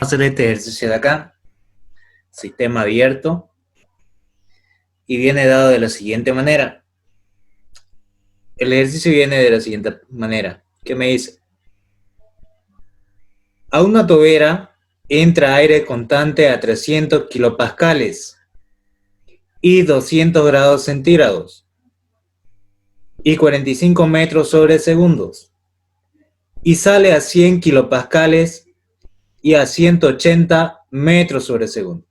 hacer este ejercicio de acá, sistema abierto, y viene dado de la siguiente manera. El ejercicio viene de la siguiente manera. ¿Qué me dice? A una tobera entra aire constante a 300 kilopascales y 200 grados centígrados y 45 metros sobre segundos, y sale a 100 kilopascales y a 180 metros sobre segundo.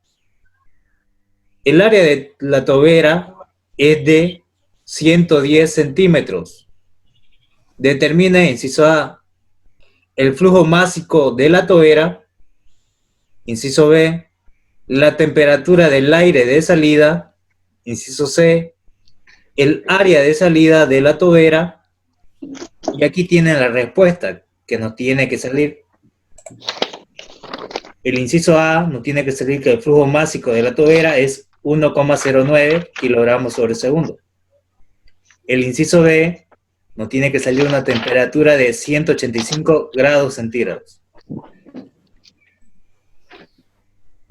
El área de la tobera es de 110 centímetros. Determina, inciso A, el flujo másico de la tobera. Inciso B, la temperatura del aire de salida. Inciso C, el área de salida de la tobera. Y aquí tienen la respuesta que nos tiene que salir. El inciso A nos tiene que salir que el flujo másico de la tobera es 1,09 kilogramos sobre segundo. El inciso B nos tiene que salir una temperatura de 185 grados centígrados.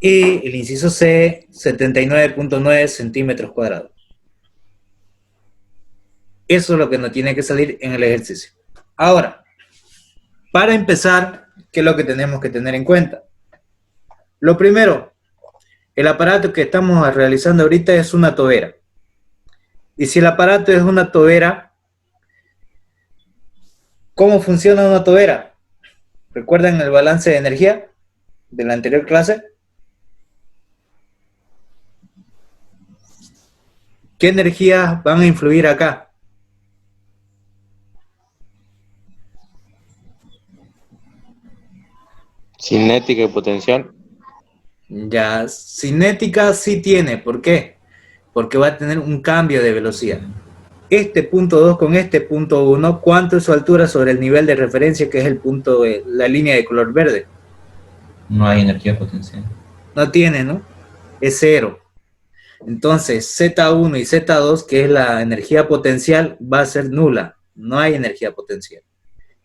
Y el inciso C, 79,9 centímetros cuadrados. Eso es lo que nos tiene que salir en el ejercicio. Ahora, para empezar, ¿qué es lo que tenemos que tener en cuenta? Lo primero, el aparato que estamos realizando ahorita es una tobera. Y si el aparato es una tobera, ¿cómo funciona una tobera? ¿Recuerdan el balance de energía de la anterior clase? ¿Qué energías van a influir acá? Cinética y potencial. Ya, cinética sí tiene. ¿Por qué? Porque va a tener un cambio de velocidad. Este punto 2 con este punto 1, ¿cuánto es su altura sobre el nivel de referencia, que es el punto de la línea de color verde? No hay energía potencial. No tiene, ¿no? Es 0. Entonces, Z1 y Z2, que es la energía potencial, va a ser nula. No hay energía potencial.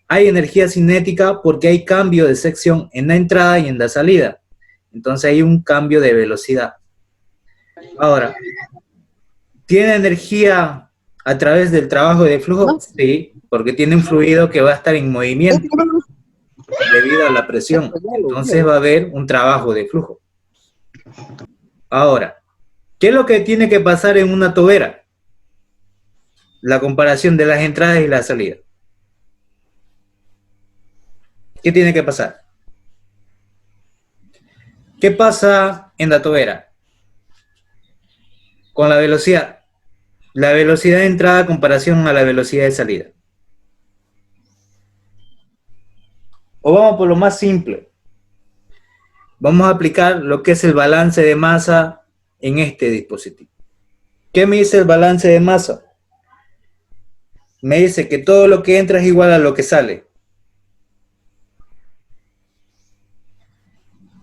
Hay energía cinética porque hay cambio de sección en la entrada y en la salida. Entonces hay un cambio de velocidad. Ahora, ¿tiene energía a través del trabajo de flujo? Sí, porque tiene un fluido que va a estar en movimiento debido a la presión. Entonces va a haber un trabajo de flujo. Ahora, ¿qué es lo que tiene que pasar en una tobera? La comparación de las entradas y la salida. ¿Qué tiene que pasar? ¿Qué pasa en la tobera? Con la velocidad. La velocidad de entrada en comparación a la velocidad de salida. O vamos por lo más simple. Vamos a aplicar lo que es el balance de masa en este dispositivo. ¿Qué me dice el balance de masa? Me dice que todo lo que entra es igual a lo que sale.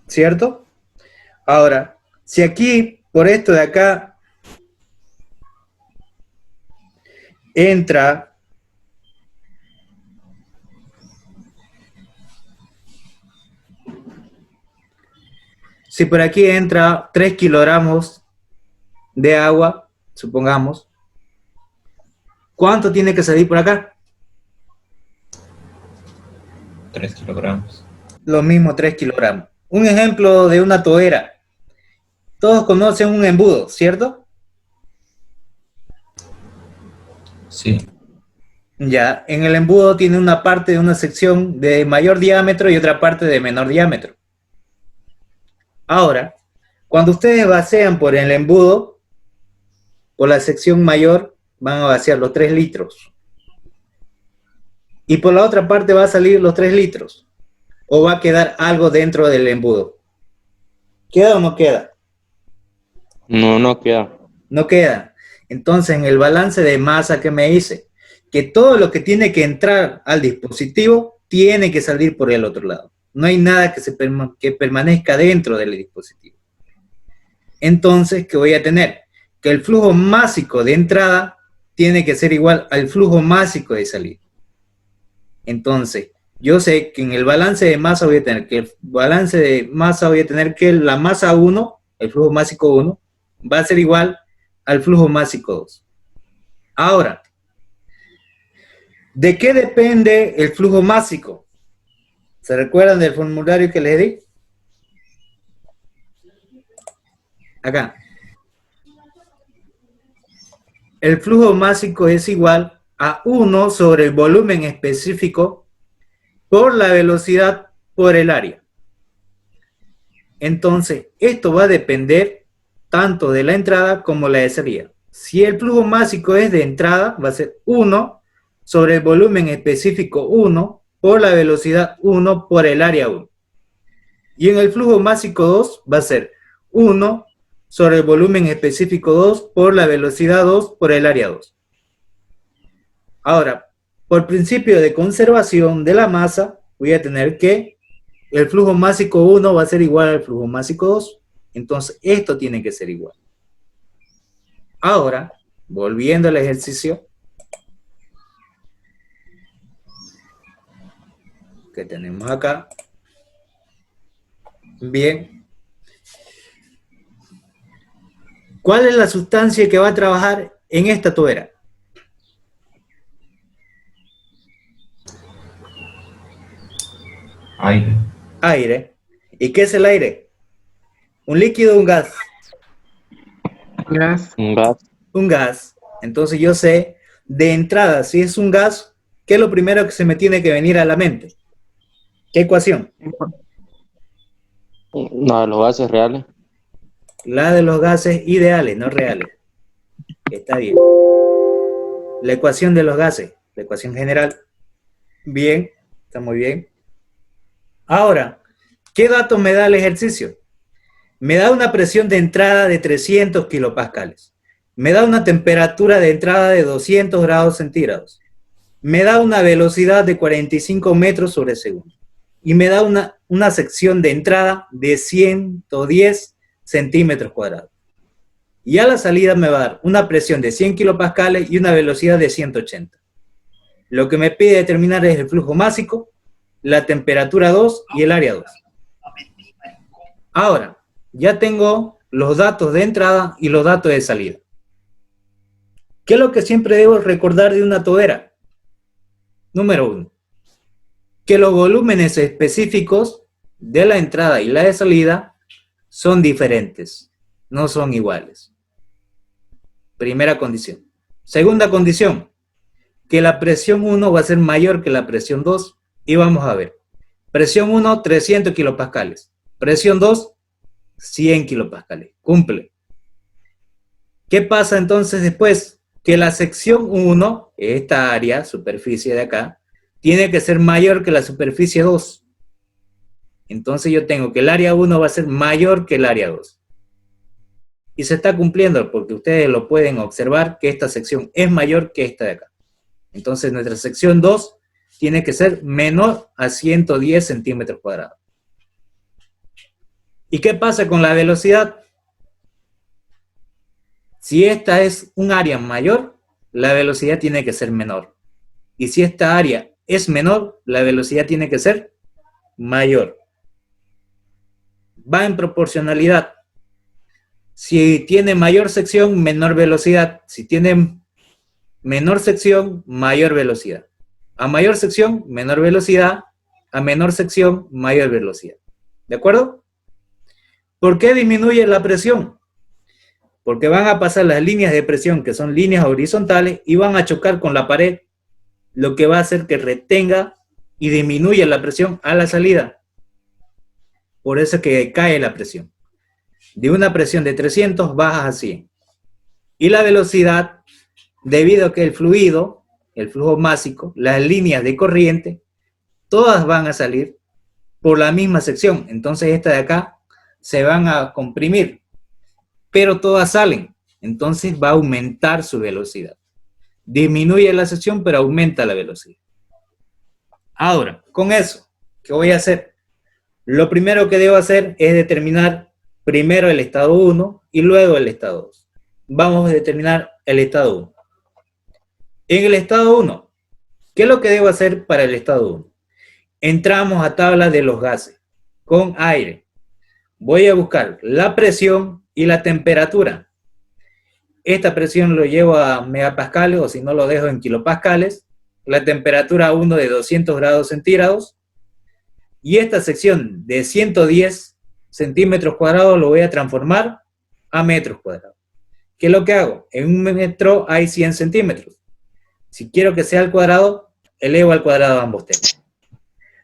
¿Cierto? Ahora, si aquí, por esto de acá, entra si por aquí entra 3 kilogramos de agua, supongamos, ¿cuánto tiene que salir por acá? 3 kilogramos. Lo mismo, 3 kilogramos. Un ejemplo de una tobera. Todos conocen un embudo, ¿cierto? Sí. Ya, en el embudo tiene una parte de una sección de mayor diámetro y otra parte de menor diámetro. Ahora, cuando ustedes vacían por el embudo, por la sección mayor, van a vaciar los 3 litros. Y por la otra parte va a salir los 3 litros. ¿O va a quedar algo dentro del embudo? ¿Queda o no queda? No, no queda. No queda. Entonces, en el balance de masa, ¿qué me dice? Que todo lo que tiene que entrar al dispositivo tiene que salir por el otro lado. No hay nada que permanezca dentro del dispositivo. Entonces, ¿qué voy a tener? Que el flujo másico de entrada tiene que ser igual al flujo másico de salida. Entonces, yo sé que en el balance de masa voy a tener que la masa 1, el flujo másico 1, va a ser igual al flujo másico 2. Ahora, ¿de qué depende el flujo másico? ¿Se recuerdan del formulario que les di? Acá. El flujo másico es igual a 1 sobre el volumen específico por la velocidad por el área. Entonces, esto va a depender tanto de la entrada como la de salida. Si el flujo másico es de entrada, va a ser 1 sobre el volumen específico 1 por la velocidad 1 por el área 1. Y en el flujo másico 2 va a ser 1 sobre el volumen específico 2 por la velocidad 2 por el área 2. Ahora, por principio de conservación de la masa, voy a tener que el flujo másico 1 va a ser igual al flujo másico 2. Entonces, esto tiene que ser igual. Ahora, volviendo al ejercicio que tenemos acá. Bien. ¿Cuál es la sustancia que va a trabajar en esta tobera? Aire. Aire. ¿Y qué es el aire? ¿Un líquido o un gas? Gas. Un gas. Un gas. Entonces yo sé, de entrada, si es un gas, ¿qué es lo primero que se me tiene que venir a la mente? ¿Qué ecuación? No, de los gases reales. La de los gases ideales, no reales. Está bien. La ecuación de los gases, la ecuación general. Bien, está muy bien. Ahora, ¿qué datos me da el ejercicio? Me da una presión de entrada de 300 kilopascales. Me da una temperatura de entrada de 200 grados centígrados. Me da una velocidad de 45 metros sobre segundo. Y me da una sección de entrada de 110 centímetros cuadrados. Y a la salida me va a dar una presión de 100 kilopascales y una velocidad de 180. Lo que me pide determinar es el flujo másico, la temperatura 2 y el área 2. Ahora, ya tengo los datos de entrada y los datos de salida. ¿Qué es lo que siempre debo recordar de una tobera? Número 1. Que los volúmenes específicos de la entrada y la de salida son diferentes, no son iguales. Primera condición. Segunda condición, que la presión 1 va a ser mayor que la presión 2. Y vamos a ver. Presión 1, 300 kilopascales. Presión 2, 100 kilopascales. Cumple. ¿Qué pasa entonces después? Que la sección 1, esta área, superficie de acá, tiene que ser mayor que la superficie 2. Entonces yo tengo que el área 1 va a ser mayor que el área 2. Y se está cumpliendo porque ustedes lo pueden observar que esta sección es mayor que esta de acá. Entonces nuestra sección 2 tiene que ser menor a 110 centímetros cuadrados. ¿Y qué pasa con la velocidad? Si esta es un área mayor, la velocidad tiene que ser menor. Y si esta área es menor, la velocidad tiene que ser mayor. Va en proporcionalidad. Si tiene mayor sección, menor velocidad. Si tiene menor sección, mayor velocidad. A mayor sección, menor velocidad. A menor sección, mayor velocidad. ¿De acuerdo? ¿Por qué disminuye la presión? Porque van a pasar las líneas de presión, que son líneas horizontales, y van a chocar con la pared, lo que va a hacer que retenga y disminuya la presión a la salida. Por eso es que cae la presión. De una presión de 300 bajas a 100. Y la velocidad, debido a que el fluido, el flujo másico, las líneas de corriente, todas van a salir por la misma sección. Entonces esta de acá se van a comprimir, pero todas salen. Entonces va a aumentar su velocidad. Disminuye la sección, pero aumenta la velocidad. Ahora, con eso, ¿qué voy a hacer? Lo primero que debo hacer es determinar primero el estado 1 y luego el estado 2. Vamos a determinar el estado 1. En el estado 1, ¿qué es lo que debo hacer para el estado 1? Entramos a tabla de los gases con aire. Voy a buscar la presión y la temperatura. Esta presión lo llevo a megapascales o si no lo dejo en kilopascales. La temperatura 1 de 200 grados centígrados. Y esta sección de 110 centímetros cuadrados lo voy a transformar a metros cuadrados. ¿Qué es lo que hago? En un metro hay 100 centímetros. Si quiero que sea al cuadrado, elevo al cuadrado ambos términos.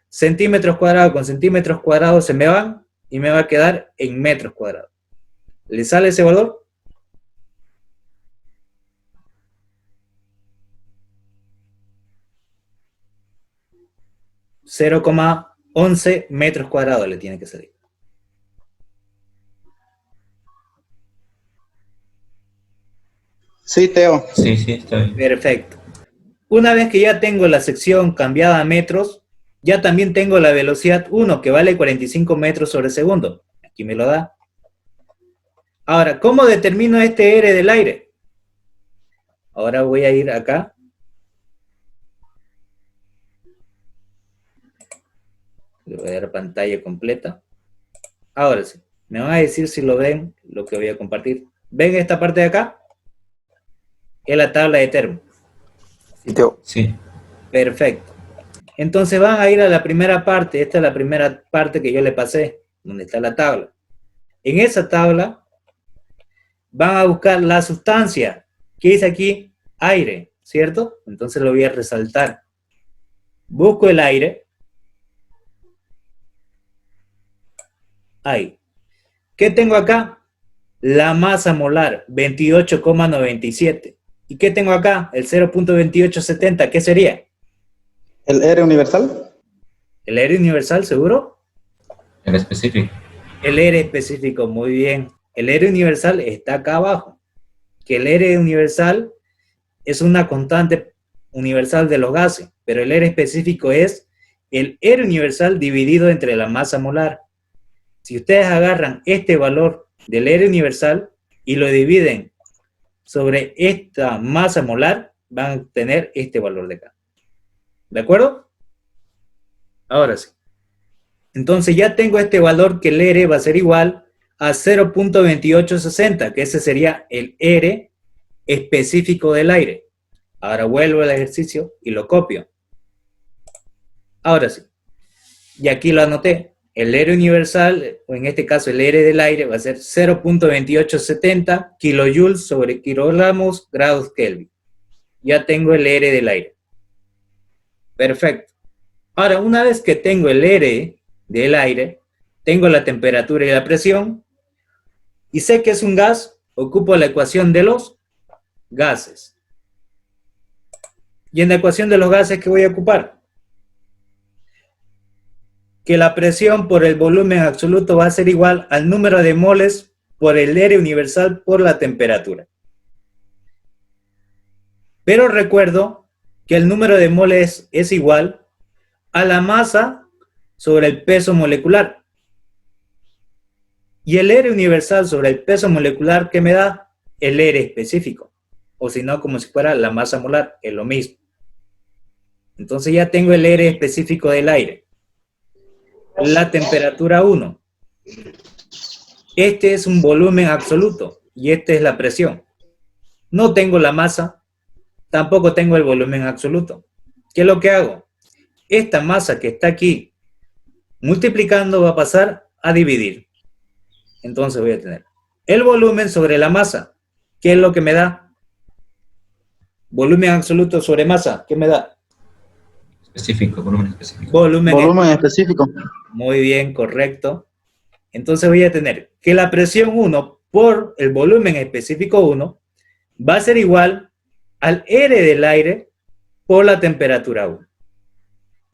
Centímetros cuadrados con centímetros cuadrados se me van y me va a quedar en metros cuadrados. ¿Le sale ese valor? ...0,11 metros cuadrados le tiene que salir. Sí, Teo. Sí, sí, está bien. Perfecto. Una vez que ya tengo la sección cambiada a metros, ya también tengo la velocidad 1, que vale 45 metros sobre segundo. Aquí me lo da. Ahora, ¿cómo determino este R del aire? Ahora voy a ir acá. Le voy a dar pantalla completa. Ahora sí. Me van a decir si lo ven, lo que voy a compartir. ¿Ven esta parte de acá? Es la tabla de termo. Sí, Teo. Sí. Perfecto. Entonces van a ir a la primera parte. Esta es la primera parte que yo le pasé, donde está la tabla. En esa tabla van a buscar la sustancia. ¿Qué dice aquí? Aire, ¿cierto? Entonces lo voy a resaltar. Busco el aire. Ahí. ¿Qué tengo acá? La masa molar, 28,97. ¿Y qué tengo acá? El 0,2870. ¿Qué sería? ¿El R universal? ¿El R universal, seguro? El específico. El R específico, muy bien. El R universal está acá abajo. Que el R universal es una constante universal de los gases, pero el R específico es el R universal dividido entre la masa molar. Si ustedes agarran este valor del R universal y lo dividen sobre esta masa molar, van a obtener este valor de acá. ¿De acuerdo? Ahora sí. Entonces ya tengo este valor que el R va a ser igual a 0,2860, que ese sería el R específico del aire. Ahora vuelvo al ejercicio y lo copio. Ahora sí. Y aquí lo anoté. El R universal, o en este caso el R del aire, va a ser 0,2870 kilojoules sobre kilogramos grados Kelvin. Ya tengo el R del aire. Perfecto. Ahora, una vez que tengo el R del aire, tengo la temperatura y la presión, y sé que es un gas, ocupo la ecuación de los gases. Y en la ecuación de los gases, ¿qué voy a ocupar? Que la presión por el volumen absoluto va a ser igual al número de moles por el R universal por la temperatura. Pero recuerdo que el número de moles es igual a la masa sobre el peso molecular. Y el R universal sobre el peso molecular, ¿qué me da? El R específico. O si no, como si fuera la masa molar, es lo mismo. Entonces ya tengo el R específico del aire. La temperatura 1. Este es un volumen absoluto y esta es la presión. No tengo la masa, tampoco tengo el volumen absoluto. ¿Qué es lo que hago? Esta masa que está aquí multiplicando va a pasar a dividir. Entonces voy a tener el volumen sobre la masa. ¿Qué es lo que me da? Volumen absoluto sobre masa. ¿Qué me da? Específico, volumen específico. Volumen específico. Muy bien, correcto. Entonces voy a tener que la presión 1 por el volumen específico 1 va a ser igual al R del aire por la temperatura 1.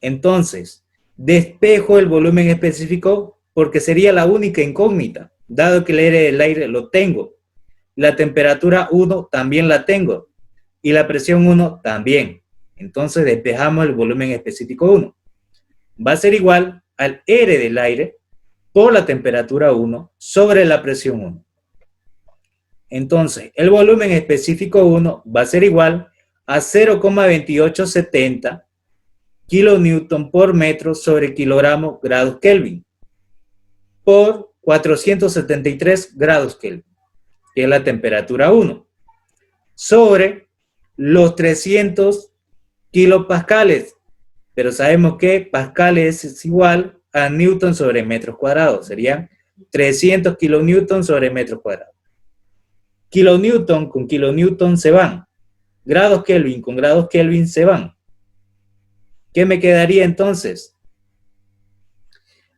Entonces, despejo el volumen específico porque sería la única incógnita, dado que el R del aire lo tengo. La temperatura 1 también la tengo y la presión 1 también. Entonces despejamos el volumen específico 1. Va a ser igual al R del aire por la temperatura 1 sobre la presión 1. Entonces, el volumen específico 1 va a ser igual a 0,2870 kilonewton por metro sobre kilogramo grados Kelvin por 473 grados Kelvin, que es la temperatura 1, sobre los 300 kilopascales, pero sabemos que pascales es igual a newton sobre metros cuadrados, serían 300 kilonewton sobre metros cuadrados. Kilonewton con kilonewton se van, grados Kelvin con grados Kelvin se van. ¿Qué me quedaría entonces?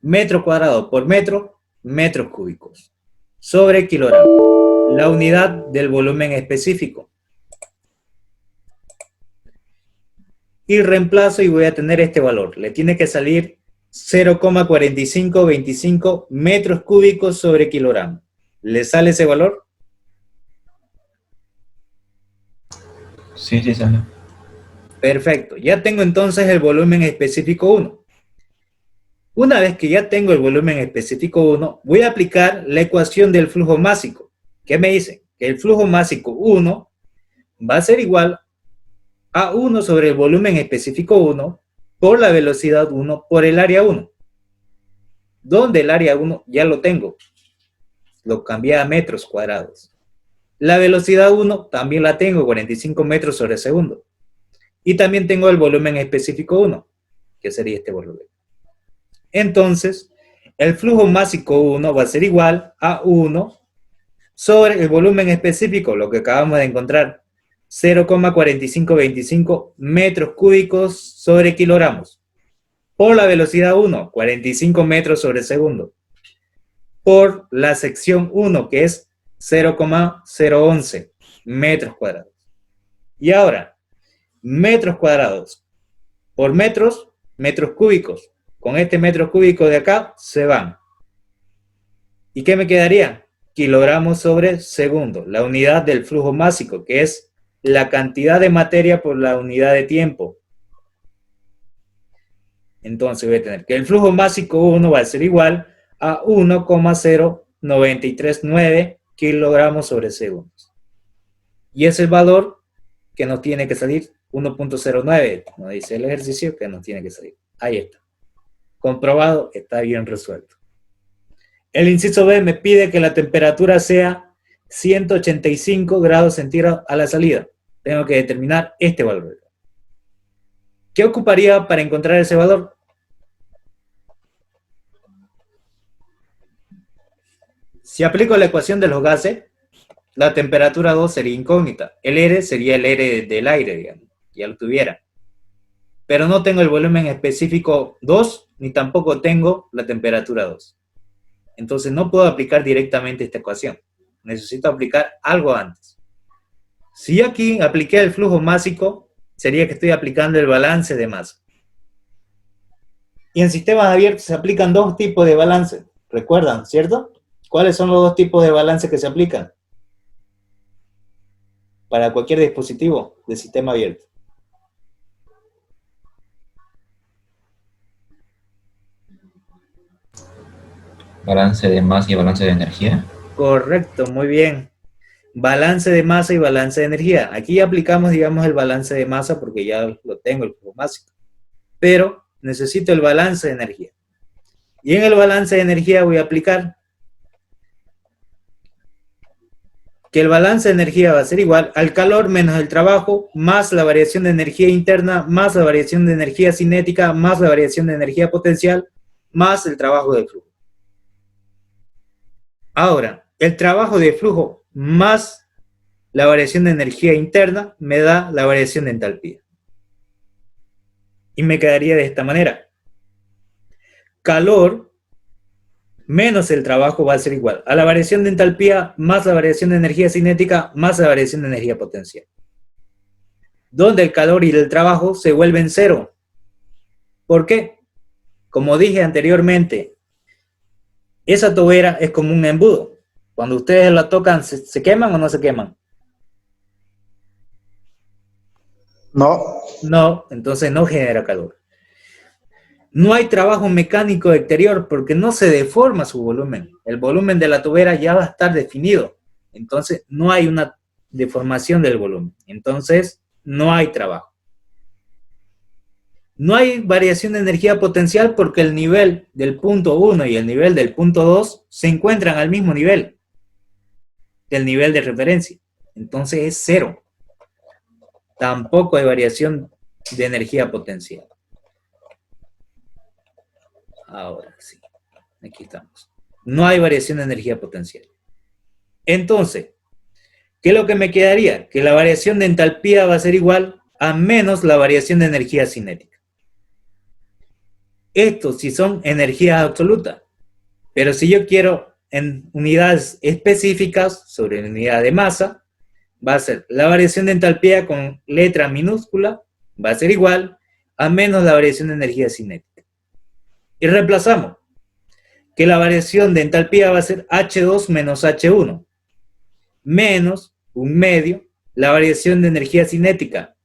Metro cuadrado por metro, metros cúbicos, sobre kilogramo, la unidad del volumen específico. Y reemplazo y voy a tener este valor. Le tiene que salir 0,4525 metros cúbicos sobre kilogramo. ¿Le sale ese valor? Sí, sí sale. Perfecto. Ya tengo entonces el volumen específico 1. Una vez que ya tengo el volumen específico 1, voy a aplicar la ecuación del flujo másico. ¿Qué me dice? Que el flujo másico 1 va a ser igual a 1 sobre el volumen específico 1 por la velocidad 1 por el área 1. Donde el área 1 ya lo tengo. Lo cambié a metros cuadrados. La velocidad 1 también la tengo, 45 metros sobre segundo. Y también tengo el volumen específico 1, que sería este volumen. Entonces, el flujo másico 1 va a ser igual a 1 sobre el volumen específico, lo que acabamos de encontrar, 0,4525 metros cúbicos sobre kilogramos, por la velocidad 1, 45 metros sobre segundo, por la sección 1, que es 0,011 metros cuadrados. Y ahora, metros cuadrados por metros, metros cúbicos. Con este metro cúbico de acá se van. ¿Y qué me quedaría? Kilogramos sobre segundo, la unidad del flujo másico, que es la cantidad de materia por la unidad de tiempo. Entonces voy a tener que el flujo másico 1 va a ser igual a 1,0939 kilogramos sobre segundos. Y es el valor que nos tiene que salir, 1,09, nos dice el ejercicio que nos tiene que salir. Ahí está. Comprobado, está bien resuelto. El inciso B me pide que la temperatura sea 185 grados centígrados a la salida. Tengo que determinar este valor. ¿Qué ocuparía para encontrar ese valor? Si aplico la ecuación de los gases, la temperatura 2 sería incógnita. El R sería el R del aire, digamos. Ya lo tuviera. Pero no tengo el volumen específico 2, ni tampoco tengo la temperatura 2. Entonces no puedo aplicar directamente esta ecuación. Necesito aplicar algo antes. Si aquí apliqué el flujo másico, sería que estoy aplicando el balance de masa. Y en sistemas abiertos se aplican dos tipos de balance. ¿Recuerdan, cierto? ¿Cuáles son los dos tipos de balance que se aplican? Para cualquier dispositivo de sistema abierto. Balance de masa y balance de energía. Correcto, muy bien. Balance de masa y balance de energía. Aquí aplicamos, digamos, el balance de masa porque ya lo tengo, el flujo másico. Pero necesito el balance de energía. Y en el balance de energía voy a aplicar que el balance de energía va a ser igual al calor menos el trabajo, más la variación de energía interna, más la variación de energía cinética, más la variación de energía potencial, más el trabajo de flujo. Ahora, el trabajo de flujo más la variación de energía interna me da la variación de entalpía. Y me quedaría de esta manera. Calor menos el trabajo va a ser igual a la variación de entalpía más la variación de energía cinética más la variación de energía potencial. Donde el calor y el trabajo se vuelven cero. ¿Por qué? Como dije anteriormente, esa tobera es como un embudo. Cuando ustedes la tocan, ¿se queman o no se queman? No. No, entonces no genera calor. No hay trabajo mecánico exterior porque no se deforma su volumen. El volumen de la tobera ya va a estar definido. Entonces no hay una deformación del volumen. Entonces no hay trabajo. No hay variación de energía potencial porque el nivel del punto 1 y el nivel del punto 2 se encuentran al mismo nivel del nivel de referencia. Entonces es cero. Tampoco hay variación de energía potencial. Ahora sí, aquí estamos. No hay variación de energía potencial. Entonces, ¿qué es lo que me quedaría? Que la variación de entalpía va a ser igual a menos la variación de energía cinética. Esto si son energías absolutas. Pero si yo quiero en unidades específicas sobre la unidad de masa, va a ser la variación de entalpía con letra minúscula, va a ser igual a menos la variación de energía cinética. Y reemplazamos que la variación de entalpía va a ser H2 menos H1, menos un medio, la variación de energía cinética,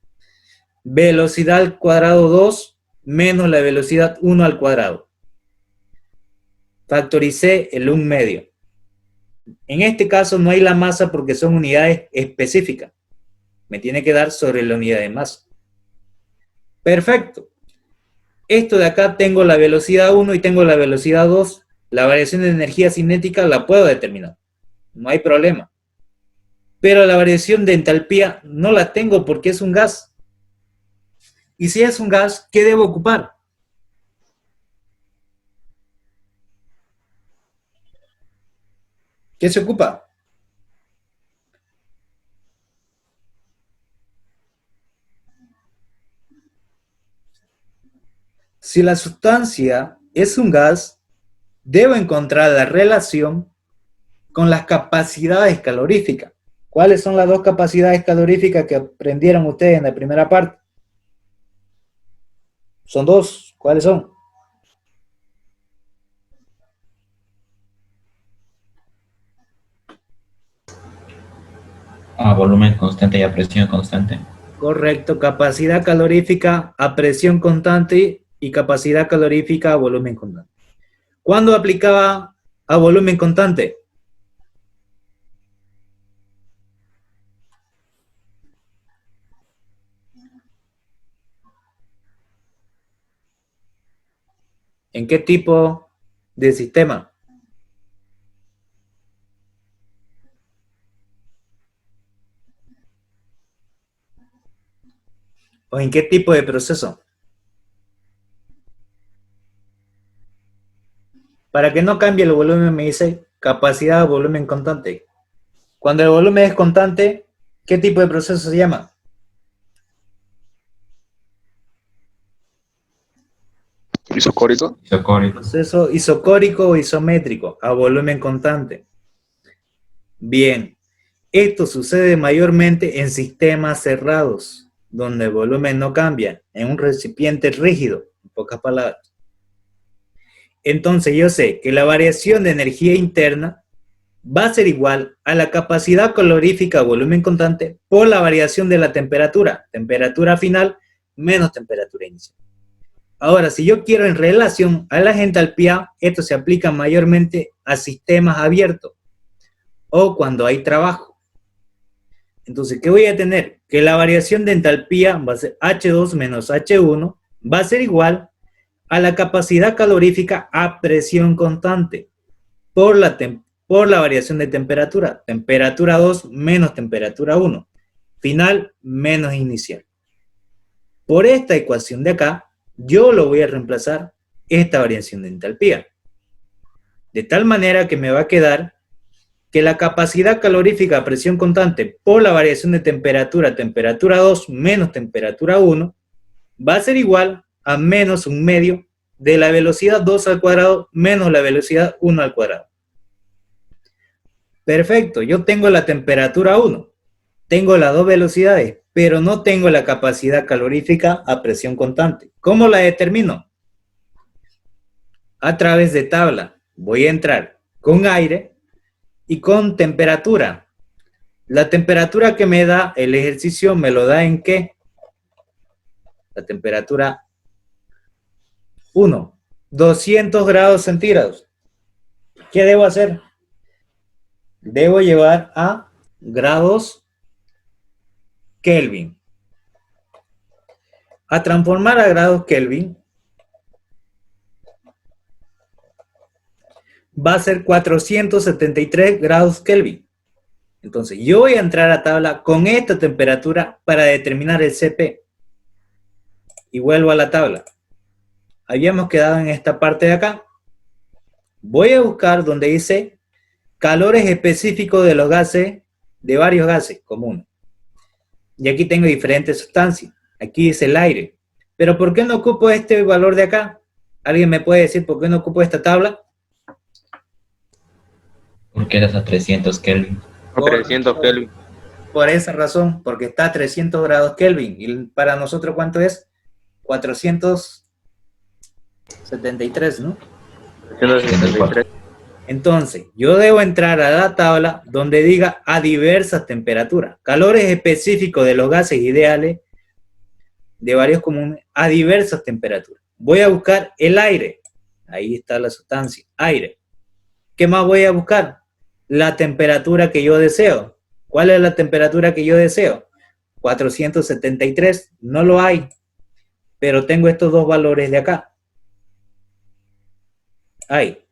velocidad al cuadrado 2 menos la velocidad 1 al cuadrado. Factoricé el 1 medio. En este caso no hay la masa porque son unidades específicas. Me tiene que dar sobre la unidad de masa. Perfecto. Esto de acá tengo la velocidad 1 y tengo la velocidad 2. La variación de energía cinética la puedo determinar. No hay problema. Pero la variación de entalpía no la tengo porque es un gas. Y si es un gas, ¿qué debo ocupar? ¿Qué se ocupa? Si la sustancia es un gas, debo encontrar la relación con las capacidades caloríficas. ¿Cuáles son las dos capacidades caloríficas que aprendieron ustedes en la primera parte? Son dos. ¿Cuáles son? A volumen constante y a presión constante. Correcto, capacidad calorífica a presión constante y capacidad calorífica a volumen constante. ¿Cuándo aplicaba a volumen constante? ¿En qué tipo de sistema? ¿O en qué tipo de proceso? Para que no cambie el volumen me dice capacidad a volumen constante. Cuando el volumen es constante, ¿qué tipo de proceso se llama? Isocórico. Isocórico. Proceso isocórico o isométrico a volumen constante. Bien, esto sucede mayormente en sistemas cerrados, donde el volumen no cambia, en un recipiente rígido, en pocas palabras. Entonces yo sé que la variación de energía interna va a ser igual a la capacidad calorífica a volumen constante por la variación de la temperatura final menos temperatura inicial. Ahora, si yo quiero en relación a la entalpía, esto se aplica mayormente a sistemas abiertos o cuando hay trabajo. Entonces, ¿qué voy a tener? Que la variación de entalpía va a ser H2 menos H1, va a ser igual a la capacidad calorífica a presión constante por la variación de temperatura. Temperatura 2 menos temperatura 1. Final menos inicial. Por esta ecuación de acá, yo lo voy a reemplazar esta variación de entalpía. De tal manera que me va a quedar que la capacidad calorífica a presión constante por la variación de temperatura 2 menos temperatura 1, va a ser igual a menos un medio de la velocidad 2 al cuadrado menos la velocidad 1 al cuadrado. Perfecto, yo tengo la temperatura 1, tengo las dos velocidades, pero no tengo la capacidad calorífica a presión constante. ¿Cómo la determino? A través de tabla. Voy a entrar con aire y con temperatura. La temperatura que me da el ejercicio me lo da en ¿qué? La temperatura 1, 200 grados centígrados. ¿Qué debo hacer? Debo llevar a grados Kelvin. A transformar a grados Kelvin va a ser 473 grados Kelvin. Entonces, yo voy a entrar a tabla con esta temperatura para determinar el CP. Y vuelvo a la tabla. Habíamos quedado en esta parte de acá. Voy a buscar donde dice calores específicos de los gases, de varios gases comunes. Y aquí tengo diferentes sustancias. Aquí dice el aire. Pero ¿por qué no ocupo este valor de acá? ¿Alguien me puede decir por qué no ocupo esta tabla? Porque es a 300 Kelvin. A 300 Kelvin. Por esa razón, porque está a 300 grados Kelvin. ¿Y para nosotros cuánto es? 473, ¿no? 373. Entonces, yo debo entrar a la tabla donde diga a diversas temperaturas. Calores específicos de los gases ideales de varios comunes a diversas temperaturas. Voy a buscar el aire. Ahí está la sustancia, aire. ¿Qué más voy a buscar? La temperatura que yo deseo. ¿Cuál es la temperatura que yo deseo? 473. No lo hay. Pero tengo estos dos valores de acá. Hay.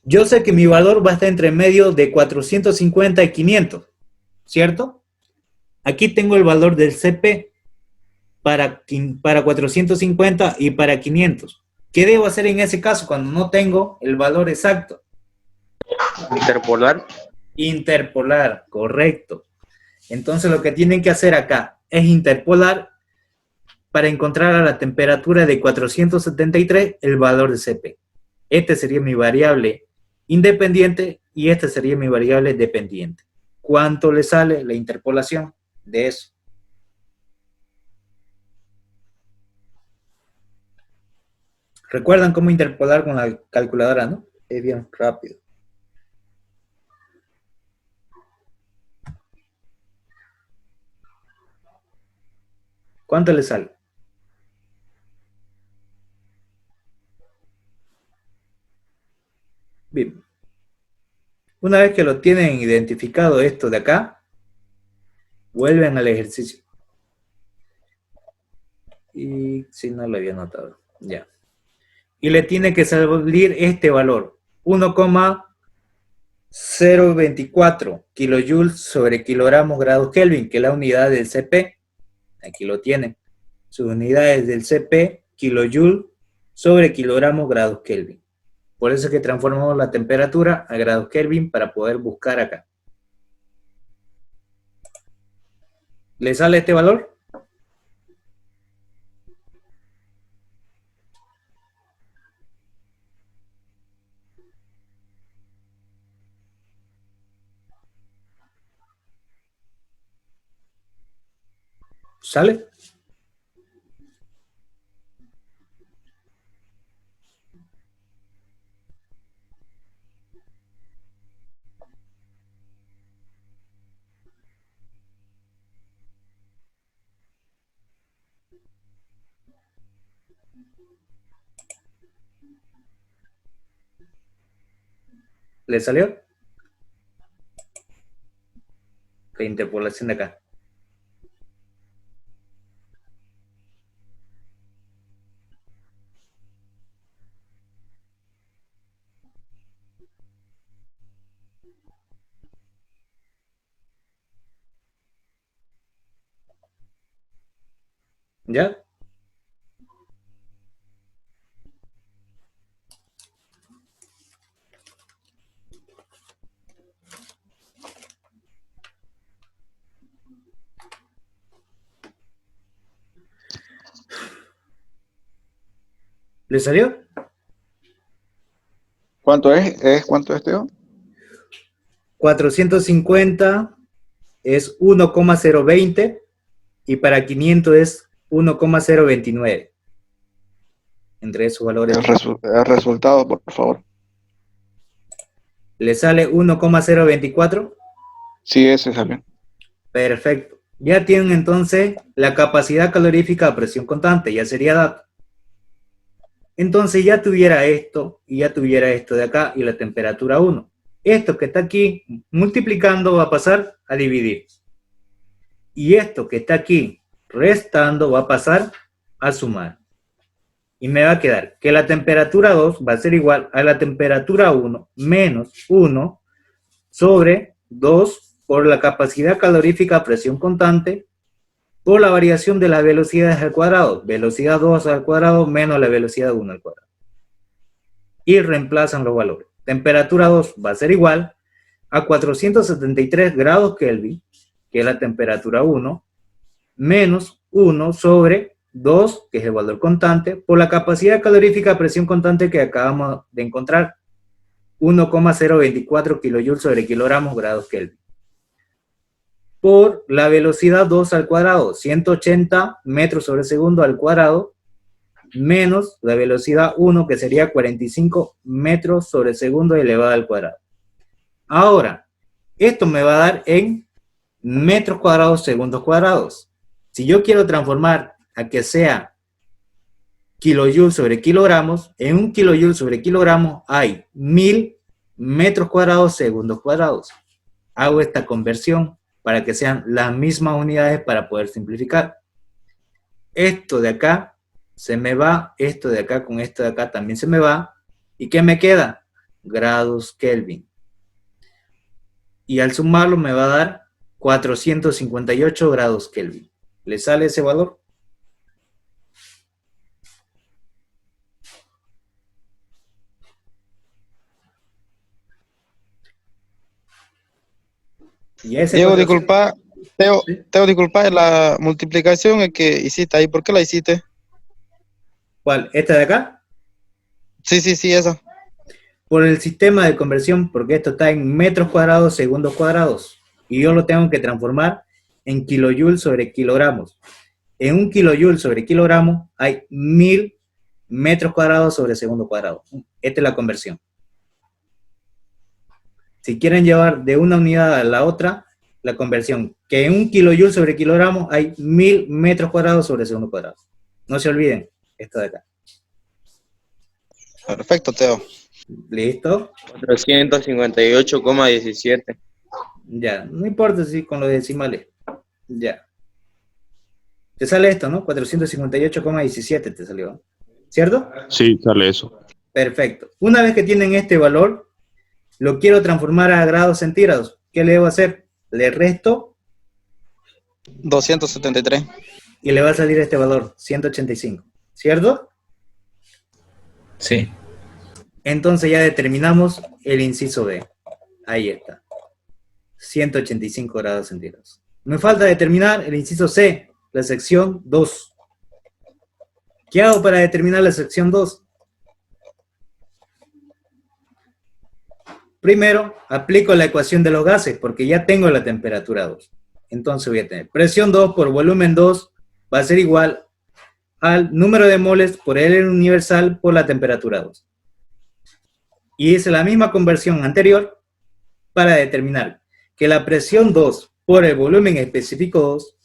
Yo sé que mi valor va a estar entre medio de 450 y 500, ¿cierto? Aquí tengo el valor del CP para 450 y para 500. ¿Qué debo hacer en ese caso cuando no tengo el valor exacto? Interpolar. Interpolar, correcto. Entonces lo que tienen que hacer acá es interpolar para encontrar a la temperatura de 473 el valor de CP. Este sería mi variable independiente y este sería mi variable dependiente. ¿Cuánto le sale la interpolación de eso? ¿Recuerdan cómo interpolar con la calculadora, no? Es bien rápido. ¿Cuánto le sale? Bien. Una vez que lo tienen identificado esto de acá, vuelven al ejercicio. Y si no lo había notado, ya. Y le tiene que salir este valor, 1,024 kilojoules sobre kilogramos grados Kelvin, que es la unidad del CP. Aquí lo tienen. Sus unidades del CP, kilojoule sobre kilogramos grados Kelvin. Por eso es que transformamos la temperatura a grados Kelvin para poder buscar acá. ¿Le sale este valor? ¿Sale? ¿Le salió? La interpolación de acá. ¿Ya? ¿Le salió? ¿Cuánto es? ¿Cuánto es, Teo? 450 es 1,020 y para 500 es 1,029. Entre esos valores. El resultado, por favor. ¿Le sale 1,024? Sí, ese salió. Perfecto. Ya tienen entonces la capacidad calorífica a presión constante, ya sería dato. Entonces ya tuviera esto y ya tuviera esto de acá y la temperatura 1. Esto que está aquí multiplicando va a pasar a dividir. Y esto que está aquí restando, va a pasar a sumar. Y me va a quedar que la temperatura 2 va a ser igual a la temperatura 1 menos 1 sobre 2 por la capacidad calorífica a presión constante por la variación de las velocidades al cuadrado. Velocidad 2 al cuadrado menos la velocidad 1 al cuadrado. Y reemplazan los valores. Temperatura 2 va a ser igual a 473 grados Kelvin, que es la temperatura 1, menos 1 sobre 2, que es el valor constante, por la capacidad calorífica a presión constante que acabamos de encontrar, 1,024 kJ sobre kilogramos grados Kelvin. Por la velocidad 2 al cuadrado, 180 metros sobre segundo al cuadrado, menos la velocidad 1, que sería 45 metros sobre segundo elevado al cuadrado. Ahora, esto me va a dar en metros cuadrados, segundos cuadrados. Si yo quiero transformar a que sea kilojoules sobre kilogramos, en un kilojoule sobre kilogramos hay 1000 metros cuadrados, segundos cuadrados. Hago esta conversión para que sean las mismas unidades para poder simplificar. Esto de acá se me va, esto de acá con esto de acá también se me va. ¿Y qué me queda? Grados Kelvin. Y al sumarlo me va a dar 458 grados Kelvin. ¿Le sale ese valor? Y ese Diego, 400 disculpa, Teo, ¿Sí? Teo, disculpa, la multiplicación es que hiciste ahí, ¿por qué la hiciste? ¿Cuál? ¿Esta de acá? Sí, esa. Por el sistema de conversión, porque esto está en metros cuadrados, segundos cuadrados. Y yo lo tengo que transformar en kilojoules sobre kilogramos. En un kilojoule sobre kilogramo hay 1000 metros cuadrados sobre segundo cuadrado. Esta es la conversión. Si quieren llevar de una unidad a la otra, la conversión, que en un kilojoule sobre kilogramo hay 1000 metros cuadrados sobre segundo cuadrado. No se olviden, esto de acá. Perfecto, Teo. ¿Listo? 458,17. Ya, no importa si con los decimales. Ya. Te sale esto, ¿no? 458,17 te salió. ¿Cierto? Sí, sale eso. Perfecto. Una vez que tienen este valor, lo quiero transformar a grados centígrados. ¿Qué le debo hacer? Le resto 273. y le va a salir este valor, 185. ¿Cierto? Sí. Entonces ya determinamos el inciso B. Ahí está. 185 grados centígrados. Me falta determinar el inciso C, la sección 2. ¿Qué hago para determinar la sección 2? Primero, aplico la ecuación de los gases, porque ya tengo la temperatura 2. Entonces voy a tener presión 2 por volumen 2 va a ser igual al número de moles por L universal por la temperatura 2. Y hice la misma conversión anterior para determinar que la presión 2 por el volumen específico 2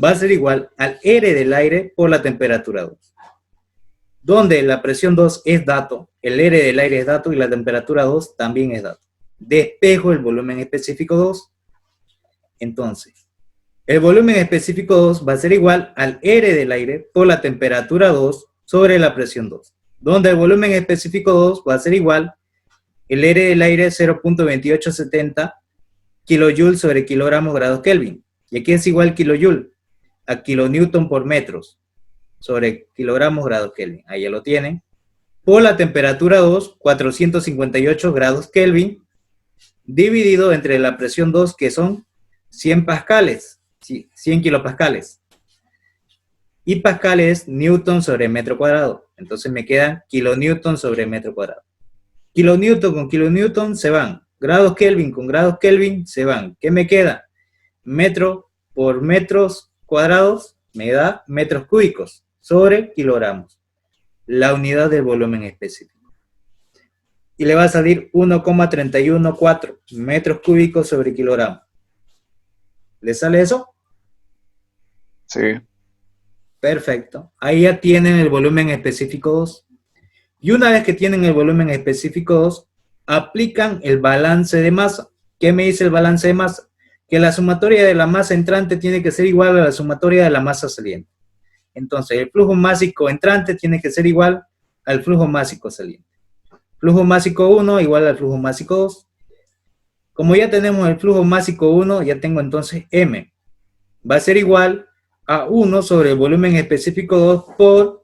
va a ser igual al R del aire por la temperatura 2. Donde la presión 2 es dato, el R del aire es dato y la temperatura 2 también es dato. Despejo el volumen específico 2. Entonces, el volumen específico 2 va a ser igual al R del aire por la temperatura 2 sobre la presión 2. Donde el volumen específico 2 va a ser igual el R del aire 0.2870 kilojoules sobre kilogramos grados Kelvin. Y aquí es igual kilojoule a kilonewton por metros sobre kilogramos grados Kelvin. Ahí ya lo tienen. Por la temperatura 2, 458 grados Kelvin, dividido entre la presión 2, que son 100 pascales, 100 kilopascales. Y pascal es newton sobre metro cuadrado. Entonces me queda kilonewton sobre metro cuadrado. Kilonewton con kilonewton se van. Grados Kelvin con grados Kelvin se van. ¿Qué me queda? Metro por metros cuadrados me da metros cúbicos sobre kilogramos. La unidad del volumen específico. Y le va a salir 1,314 metros cúbicos sobre kilogramo. ¿Le sale eso? Sí. Perfecto. Ahí ya tienen el volumen específico 2. Y una vez que tienen el volumen específico 2, aplican el balance de masa. ¿Qué me dice el balance de masa? que la sumatoria de la masa entrante tiene que ser igual a la sumatoria de la masa saliente. Entonces, el flujo másico entrante tiene que ser igual al flujo másico saliente. Flujo másico 1 igual al flujo másico 2. Como ya tenemos el flujo másico 1, ya tengo entonces M. Va a ser igual a 1 sobre el volumen específico 2 por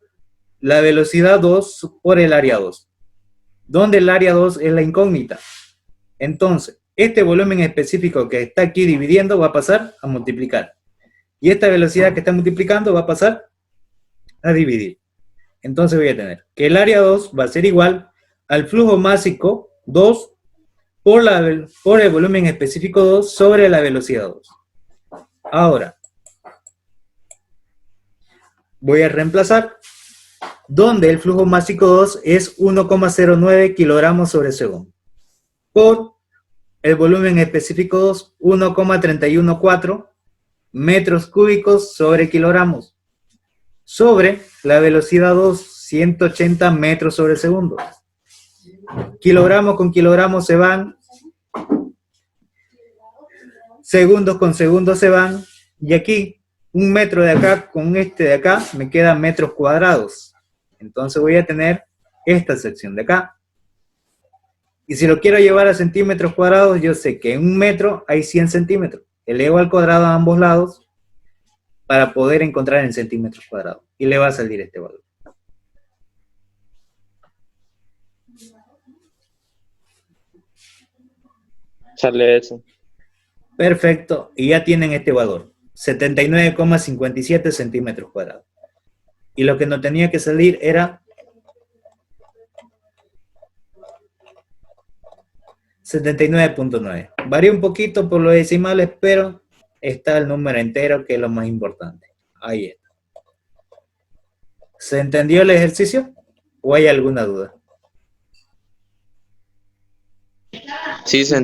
la velocidad 2 por el área 2. Donde el área 2 es la incógnita. Entonces, este volumen específico que está aquí dividiendo va a pasar a multiplicar. Y esta velocidad que está multiplicando va a pasar a dividir. Entonces voy a tener que el área 2 va a ser igual al flujo másico 2 por el volumen específico 2 sobre la velocidad 2. Ahora, voy a reemplazar donde el flujo másico 2 es 1,09 kilogramos sobre segundo por el volumen específico 2, 1,314 metros cúbicos sobre kilogramos sobre la velocidad 2, 180 metros sobre segundo. Kilogramos con kilogramos se van, segundos con segundos se van, y aquí un metro de acá con este de acá me quedan metros cuadrados. Entonces voy a tener esta sección de acá. Y si lo quiero llevar a centímetros cuadrados, yo sé que en un metro hay 100 centímetros. Elevo al cuadrado a ambos lados para poder encontrar en centímetros cuadrados. Y le va a salir este valor. Sale eso. Perfecto. Y ya tienen este valor. 79,57 centímetros cuadrados. Y lo que nos tenía que salir era 79,9. Varía un poquito por los decimales, pero está el número entero, que es lo más importante. Ahí está. ¿Se entendió el ejercicio? ¿O hay alguna duda? Sí, se